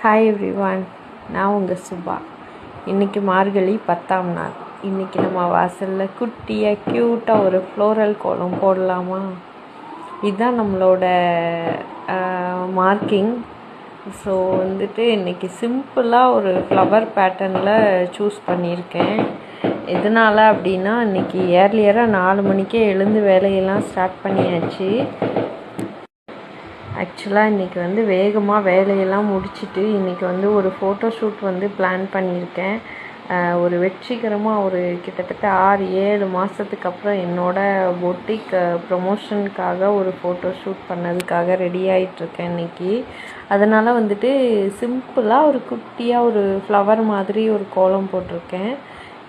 Hi everyone, நான் உங்கள் சுபா. இன்றைக்கி மார்கழி 10ஆம் நாள். இன்றைக்கி நம்ம வாசலில் குட்டியாக க்யூட்டாக ஒரு ஃப்ளோரல் கோலம் போடலாமா? இதுதான் நம்மளோட மார்க்கிங். ஸோ இன்றைக்கி சிம்பிளாக ஒரு ஃப்ளவர் பேட்டர்னில் சூஸ் பண்ணியிருக்கேன். எதனால் அப்படின்னா, இன்றைக்கி ஏர்லியராக 4 மணிக்கே எழுந்து வேலையெல்லாம் ஸ்டார்ட் பண்ணியாச்சு. ஆக்சுவலாக இன்றைக்கி வேகமாக வேலையெல்லாம் முடிச்சுட்டு இன்றைக்கி ஒரு ஃபோட்டோ ஷூட் பிளான் பண்ணியிருக்கேன். ஒரு வெற்றிகரமாக கிட்டத்தட்ட 6-7 மாதத்துக்கு அப்புறம் என்னோடய பொட்டிக் ப்ரொமோஷனுக்காக ஒரு ஃபோட்டோ ஷூட் பண்ணதுக்காக ரெடி ஆகிட்டுருக்கேன் இன்றைக்கி. அதனால் சிம்பிளாக ஒரு குட்டியாக ஒரு ஃப்ளவர் மாதிரி ஒரு கோலம் போட்டிருக்கேன்.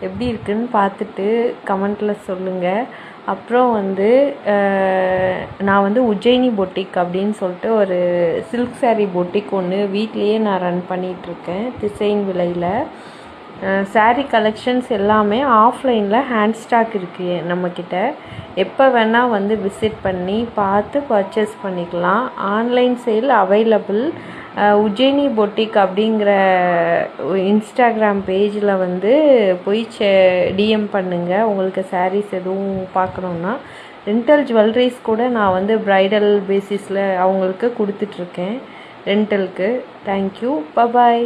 எப்படி இருக்குதுன்னு பார்த்துட்டு கமெண்ட்டில் சொல்லுங்கள். அப்புறம் நான் உஜ்ஜயினி பொட்டிக் அப்படின்னு சொல்லிட்டு ஒரு சில்க் சாரீ பொட்டிக் ஒன்று வீட்லேயே நான் ரன் பண்ணிகிட்ருக்கேன். டிசைன் விலையில் சாரீ கலெக்ஷன்ஸ் எல்லாமே ஆஃப்லைனில் ஹேண்ட் ஸ்டாக் இருக்குது நம்மக்கிட்ட. எப்போ வேணால் விசிட் பண்ணி பார்த்து பர்ச்சேஸ் பண்ணிக்கலாம். Online sale available. Ujjayini boutique அப்படிங்கிற இன்ஸ்டாகிராம் பேஜில் போய் டிஎம் பண்ணுங்கள். உங்களுக்கு சாரீஸ் எதுவும் பார்க்கணுன்னா ரெண்டல் ஜுவல்லரிஸ் கூட நான் ப்ரைடல் பேசிஸில் அவங்களுக்கு கொடுத்துட்ருக்கேன் ரெண்டலுக்கு. Thank you, bye bye.